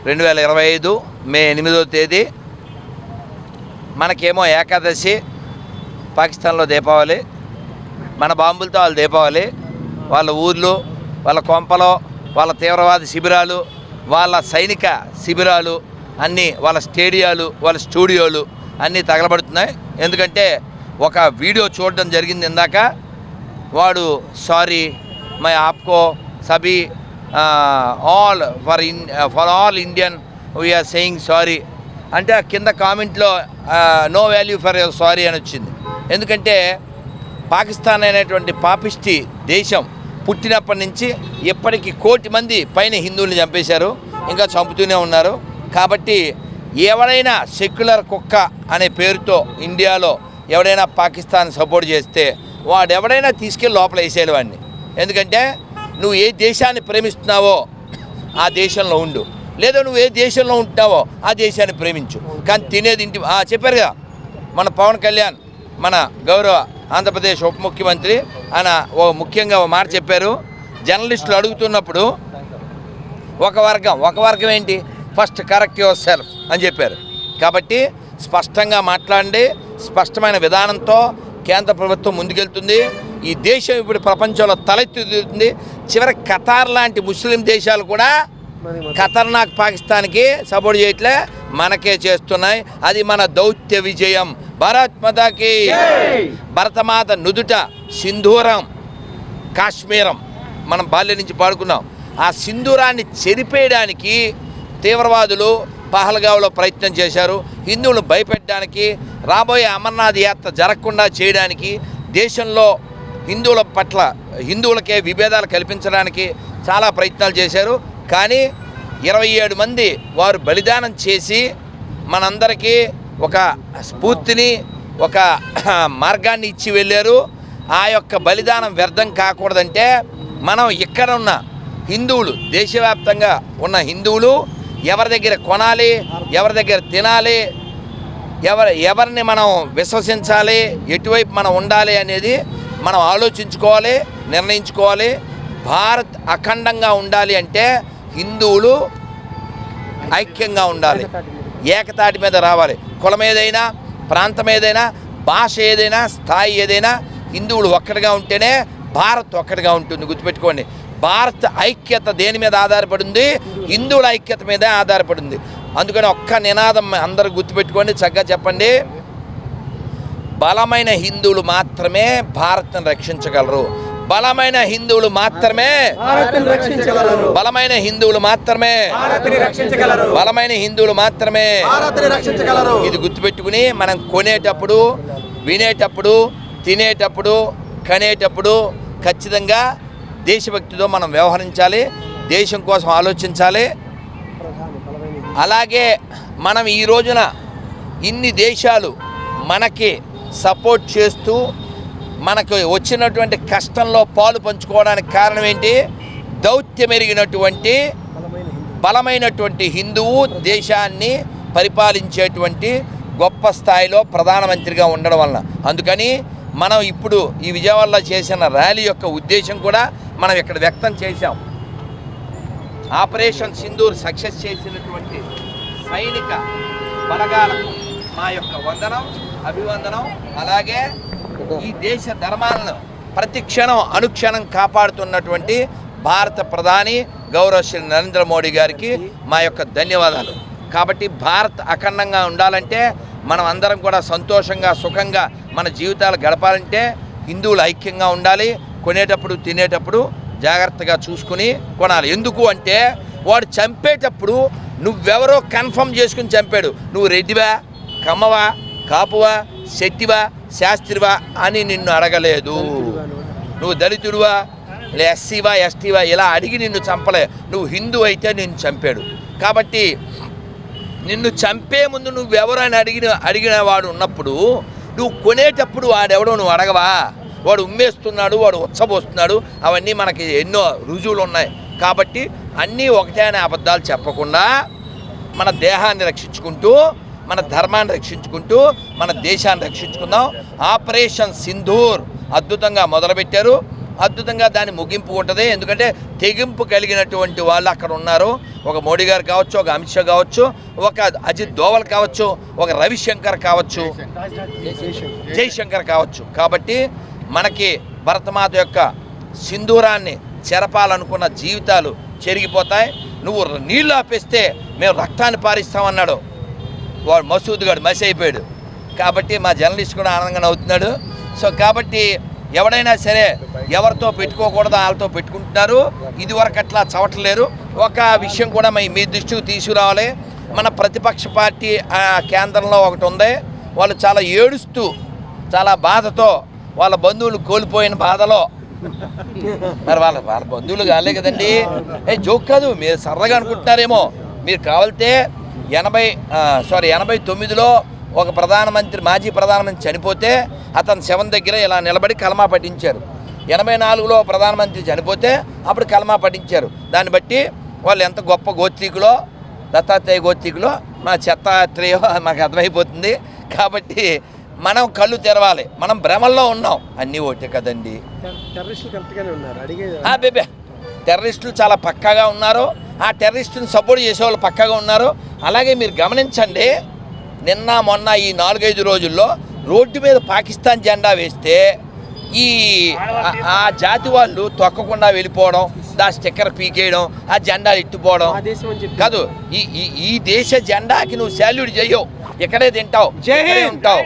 2025 మే 8వ తేదీ. మనకేమో ఏకాదశి, పాకిస్తాన్లో దీపావళి. మన బాంబులతో వాళ్ళు దీపావళి. వాళ్ళ ఊర్లు, వాళ్ళ కొంపలో, వాళ్ళ తీవ్రవాద శిబిరాలు, వాళ్ళ సైనిక శిబిరాలు అన్నీ, వాళ్ళ స్టేడియాలు, వాళ్ళ స్టూడియోలు అన్నీ తగలబడుతున్నాయి. ఎందుకంటే ఒక వీడియో చూడడం జరిగింది ఇందాక. వాడు సారీ మై ఆప్కో సబీ all for all Indian we are saying sorry అంటే కింద కామెంట్లో no value for your sorry అని వచ్చింది. ఎందుకంటే పాకిస్తాన్ అనేటువంటి పాపిష్టి దేశం పుట్టినప్పటి నుంచి ఇప్పటికీ 1 కోటి మంది పైన హిందువుల్ని చంపేశారు, ఇంకా చంపుతూనే ఉన్నారు. కాబట్టి ఎవడైనా సెక్యులర్ కుక్క అనే పేరుతో ఇండియాలో ఎవడైనా పాకిస్తాన్ సపోర్ట్ చేస్తే వాడెవడైనా తీసుకెళ్ళి లోపల వేసేయాలి వాడిని. ఎందుకంటే నువ్వు ఏ దేశాన్ని ప్రేమిస్తున్నావో ఆ దేశంలో ఉండు, లేదా నువ్వు ఏ దేశంలో ఉంటున్నావో ఆ దేశాన్ని ప్రేమించు. కానీ తినేది ఇంటి చెప్పారు కదా మన పవన్ కళ్యాణ్, మన గౌరవ ఆంధ్రప్రదేశ్ ఉప ముఖ్యమంత్రి, ఆయన ముఖ్యంగా ఓ మాట చెప్పారు. జర్నలిస్టులు అడుగుతున్నప్పుడు ఒక వర్గం ఏంటి, ఫస్ట్ కరెక్ట్ యువర్ సెల్ఫ్ అని చెప్పారు. కాబట్టి స్పష్టంగా మాట్లాడండి. స్పష్టమైన విధానంతో కేంద్ర ప్రభుత్వం ముందుకెళ్తుంది. ఈ దేశం ఇప్పుడు ప్రపంచంలో తలెత్తుతుంది. చివరికి ఖతార్ లాంటి ముస్లిం దేశాలు కూడా ఖతర్నాక్ పాకిస్తాన్కి సపోర్ట్ చేయట్లే, మనకే చేస్తున్నాయి. అది మన దౌత్య విజయం. భారత్ మాతాకి. భరతమాత నుదుట సింధూరం, కాశ్మీరం మనం బాల్యం నుంచి పాడుకున్నాం. ఆ సింధూరాన్ని చెరిపేయడానికి తీవ్రవాదులు పహల్గావ్లో ప్రయత్నం చేశారు. హిందువులను భయపెట్టడానికి, రాబోయే అమర్నాథ్ యాత్ర జరగకుండా చేయడానికి, దేశంలో హిందువుల పట్ల హిందువులకే విభేదాలు కల్పించడానికి చాలా ప్రయత్నాలు చేశారు. కానీ 27 మంది వారు బలిదానం చేసి మనందరికీ ఒక స్ఫూర్తిని, ఒక మార్గాన్ని ఇచ్చి వెళ్ళారు. ఆ యొక్క బలిదానం వ్యర్థం కాకూడదంటే మనం ఇక్కడ ఉన్న హిందువులు, దేశవ్యాప్తంగా ఉన్న హిందువులు ఎవరి దగ్గర కొనాలి, ఎవరి దగ్గర తినాలి, ఎవరిని మనం విశ్వసించాలి, ఎటువైపు మనం ఉండాలి అనేది మనం ఆలోచించుకోవాలి, నిర్ణయించుకోవాలి. భారత్ అఖండంగా ఉండాలి అంటే హిందువులు ఐక్యంగా ఉండాలి, ఏకతాటి మీద రావాలి. కులం ఏదైనా, ప్రాంతం ఏదైనా, భాష ఏదైనా, స్థాయి ఏదైనా, హిందువులు ఒక్కటిగా ఉంటేనే భారత్ ఒక్కటిగా ఉంటుంది. గుర్తుపెట్టుకోండి, భారత్ ఐక్యత దేని మీద ఆధారపడింది? హిందువుల ఐక్యత మీదే ఆధారపడింది. అందుకని ఒక్క నినాదం అందరూ గుర్తుపెట్టుకోండి, చక్కగా చెప్పండి. బలమైన హిందువులు మాత్రమే భారత్ను రక్షించగలరు. బలమైన హిందువులు మాత్రమే బలమైన హిందువులు మాత్రమే బలమైన హిందువులు మాత్రమే ఇది గుర్తుపెట్టుకుని మనం కొనేటప్పుడు, వినేటప్పుడు, తినేటప్పుడు, కనేటప్పుడు ఖచ్చితంగా దేశభక్తితో మనం వ్యవహరించాలి, దేశం కోసం ఆలోచించాలి. అలాగే మనం ఈ రోజున ఇన్ని దేశాలు మనకి సపోర్ట్ చేస్తూ మనకు వచ్చినటువంటి కష్టంలో పాలు పంచుకోవడానికి కారణం ఏంటి? దౌత్యమెరిగినటువంటి బలమైనటువంటి హిందువు దేశాన్ని పరిపాలించేటువంటి గొప్ప స్థాయిలో ప్రధానమంత్రిగా ఉండడం వలన. అందుకని మనం ఇప్పుడు ఈ విజయవాడలో చేసిన ర్యాలీ యొక్క ఉద్దేశం కూడా మనం ఇక్కడ వ్యక్తం చేశాం. ఆపరేషన్ సింధూర్ సక్సెస్ చేసినటువంటి సైనిక బలగాలకు మా యొక్క వందనం, అభివందనం. అలాగే ఈ దేశ ధర్మాలను ప్రతి క్షణం అనుక్షణం కాపాడుతున్నటువంటి భారత ప్రధాని గౌరవ శ్రీ నరేంద్ర మోడీ గారికి మా యొక్క ధన్యవాదాలు. కాబట్టి భారత్ అఖండంగా ఉండాలంటే మనం అందరం కూడా సంతోషంగా, సుఖంగా మన జీవితాలు గడపాలంటే హిందువులు ఐక్యంగా ఉండాలి. కొనేటప్పుడు, తినేటప్పుడు జాగ్రత్తగా చూసుకుని కొనాలి. ఎందుకు అంటే వాడు చంపేటప్పుడు నువ్వెవరో కన్ఫర్మ్ చేసుకుని చంపాడు. నువ్వు రెడ్డివా, కమ్మవా, కాపువా, శెట్టివా, శాస్త్రివా అని నిన్ను అడగలేదు. నువ్వు దళితుడివా, ఎస్సీవా, ఎస్టీవా ఇలా అడిగి నిన్ను చంపలే. నువ్వు హిందూ అయితే నిన్ను చంపాడు. కాబట్టి నిన్ను చంపే ముందు నువ్వెవరు అని అడిగిన వాడు ఉన్నప్పుడు నువ్వు కొనేటప్పుడు వాడెవడో నువ్వు అడగవా? వాడు ఉమ్మేస్తున్నాడు, వాడు ఉచ్చబోస్తున్నాడు, అవన్నీ మనకి ఎన్నో రుజువులు ఉన్నాయి. కాబట్టి అన్నీ ఒకటే అనే అబద్ధాలు చెప్పకుండా మన దేహాన్ని రక్షించుకుంటూ, మన ధర్మాన్ని రక్షించుకుంటూ, మన దేశాన్ని రక్షించుకుందాం. ఆపరేషన్ సింధూర్ అద్భుతంగా మొదలుపెట్టారు. అద్భుతంగా దాని ముగింపు ఉంటుంది. ఎందుకంటే తెగింపు కలిగినటువంటి వాళ్ళు అక్కడ ఉన్నారు. ఒక మోడీ గారు కావచ్చు, ఒక అమిత్ షా కావచ్చు, ఒక అజిత్ దోవల్ కావచ్చు, ఒక రవిశంకర్ కావచ్చు, జైశంకర్ కావచ్చు. కాబట్టి మనకి భరతమాత యొక్క సింధూరాన్ని చెరపాలనుకున్న జీవితాలు చెరిగిపోతాయి. నువ్వు నీళ్ళు ఆపేస్తే మేము రక్తాన్ని పారిస్తామన్నాడు వాడు మసూద్ గారు, మసి అయిపోయాడు. కాబట్టి మా జర్నలిస్ట్ కూడా ఆనందంగా నవ్వుతున్నాడు. సో కాబట్టి ఎవడైనా సరే ఎవరితో పెట్టుకోకూడదు వాళ్ళతో పెట్టుకుంటున్నారు. ఇదివరకు అట్లా చవట్లేరు. ఒక విషయం కూడా మీ దృష్టికి తీసుకురావాలి. మన ప్రతిపక్ష పార్టీ కేంద్రంలో ఒకటి ఉంది. వాళ్ళు చాలా ఏడుస్తూ, చాలా బాధతో, వాళ్ళ బంధువులు కోల్పోయిన బాధలో, మరి వాళ్ళ బంధువులు కాలే కదండి. జోక్ కాదు, మీరు సరదాగా అనుకుంటున్నారేమో. మీరు కావాలితే 89లో ఒక మాజీ ప్రధానమంత్రి చనిపోతే అతను శవం దగ్గర ఇలా నిలబడి కలమా పఠించారు. 84లో ప్రధానమంత్రి చనిపోతే అప్పుడు కలమా పఠించారు. దాన్ని బట్టి వాళ్ళు ఎంత గొప్ప గోత్రీకులో, దత్తాత్రేయ గోత్రీకులో, మా చెత్తాత్రేయో మాకు అర్థమైపోతుంది. కాబట్టి మనం కళ్ళు తెరవాలి. మనం భ్రమల్లో ఉన్నాం. అన్నీ ఒకటే కదండి. బేబే టెర్రరిస్టులు చాలా పక్కాగా ఉన్నారు. ఆ టెర్రరిస్టుని సపోర్ట్ చేసేవాళ్ళు పక్కాగా ఉన్నారు. అలాగే మీరు గమనించండి, నిన్న మొన్న ఈ 4-5 రోజుల్లో రోడ్డు మీద పాకిస్తాన్ జెండా వేస్తే ఆ జాతి వాళ్ళు తొక్కకుండా వెళ్ళిపోవడం, దా స్టిక్కర్ పీకేయడం, ఆ జెండాలు ఇట్టుపోవడం కాదు. ఈ దేశ జెండాకి నువ్వు శాల్యూట్ చేయవు, ఇక్కడే తింటావు, ఉంటావు.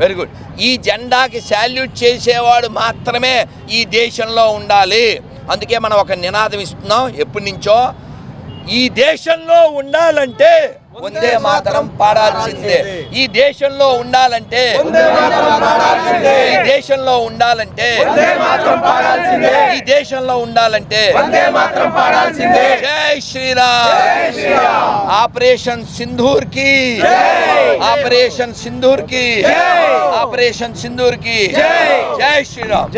Very good. ఈ జెండాకి శాల్యూట్ చేసేవాడు మాత్రమే ఈ దేశంలో ఉండాలి. అందుకే మనం ఒక నినాదం ఇస్తున్నాం ఎప్పటి నుంచో. ఈ దేశంలో ఉండాలంటే వందే మాతరం పాడాల్సిందే. ఈ దేశంలో ఉండాలంటే ఈ దేశంలో ఉండాలంటే ఈ దేశంలో ఉండాలంటే జై శ్రీరామ్. ఆపరేషన్ సింధూర్ కి, ఆపరేషన్ సింధూర్ కి, ఆపరేషన్ సింధూర్ కి జై శ్రీరామ్.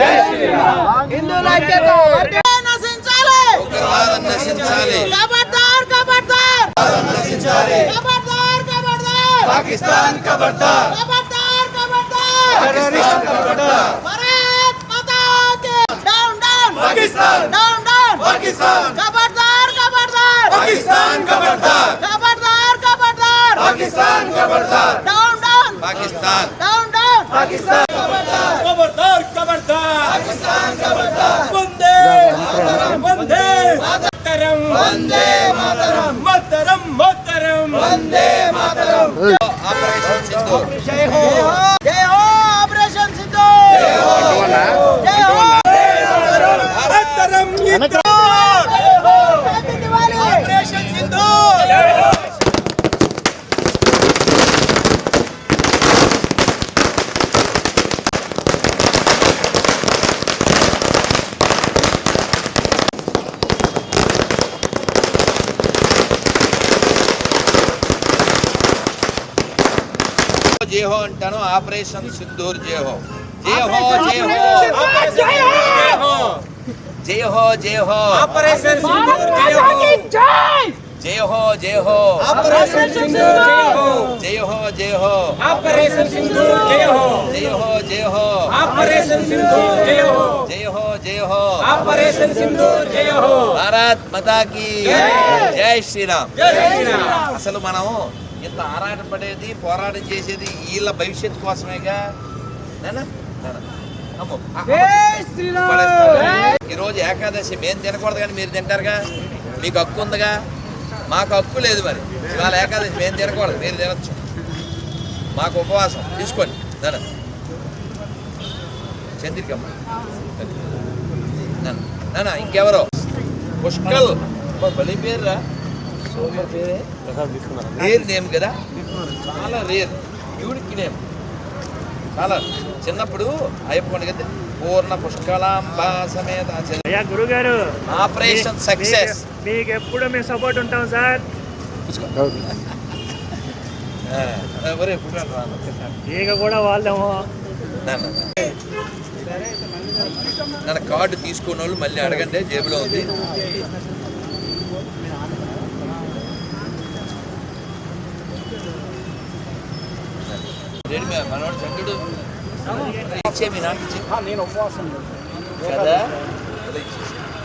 ఉగ్రవాదం నశించాలి. పాకిస్తాన్ ఖబర్దార్. భారత్ మాతా కి down down. Pakistan down down. Pakistan ఖబర్దార్ ఖబర్దార్. పాకిస్తాన్ ఖబర్దార్. ఖబర్దార్ ఖబర్దార్. పాకిస్తాన్ ఖబర్దార్. Down down. Pakistan down down. Pakistan ఖబర్దార్. ఖబర్దార్ ఖబర్దార్. పాకిస్తాన్ ఖబర్దార్. వందే మాతరం. వందే మాతరం. వందే మాతరం. మాతరం మాతరం. వందే మాతరం. ఆపరేషన్ సింధూర్ జై హో. జై హో ఆపరేషన్ సింధూర్. జై హో. జై హో మాతరం. జై హో ఆపరేషన్ సింధూర్. జై హో. జై హో అంటాను. ఆపరేషన్ సింధూర్ జై హో. జై హో జై హో జై హో జై హో జై హో ఆపరేషన్ సింధూర్ జై హో. జై హో జై హో ఆపరేషన్ సింధూర్ జై హో. జై హో జై హో ఆపరేషన్ సింధూర్ జై హో. జై హో జై హో ఆపరేషన్ సింధూర్ జై హో. జై హో జై హో ఆపరేషన్ సింధూర్ జై హో. భారత్ మాతా కీ జై శ్రీరామ్. జై శ్రీరామ్. అసలు మనం ఇంత ఆరాటపడేది, పోరాటం చేసేది వీళ్ళ భవిష్యత్తు కోసమేగా. ఈరోజు ఏకాదశి మేము తినకూడదు కానీ మీరు తింటారుగా, మీకు హక్కు ఉందిగా. మాకు హక్కు లేదు. మరి ఇవాళ ఏకాదశి మేము తినకూడదు, మీరు తినచ్చు. మాకు ఉపవాసం తీసుకోండి. చంద్రికమ్మ ఇంకెవరో పుష్కల్ బలి పేరురా. రేర్ నేమ్ కదా, చాలా రేర్, యూనిక్ నేమ్. చాలా చిన్నప్పుడు అయ్యప్ప కదా పూర్ణ పుష్కలాంబా సమేత. గురుగారు ఆపరేషన్ సక్సెస్. మీకు ఎప్పుడు మేము సపోర్ట్ ఉంటాం సార్. ఈగ కూడా వాళ్ళేమో. నన్ను కార్డు తీసుకున్న వాళ్ళు మళ్ళీ అడగండి, జేబులో ఉంది. మనవాడు చంద్రుడు ఇచ్చే మీ నాన్న. నేను ఉపవాసం కదా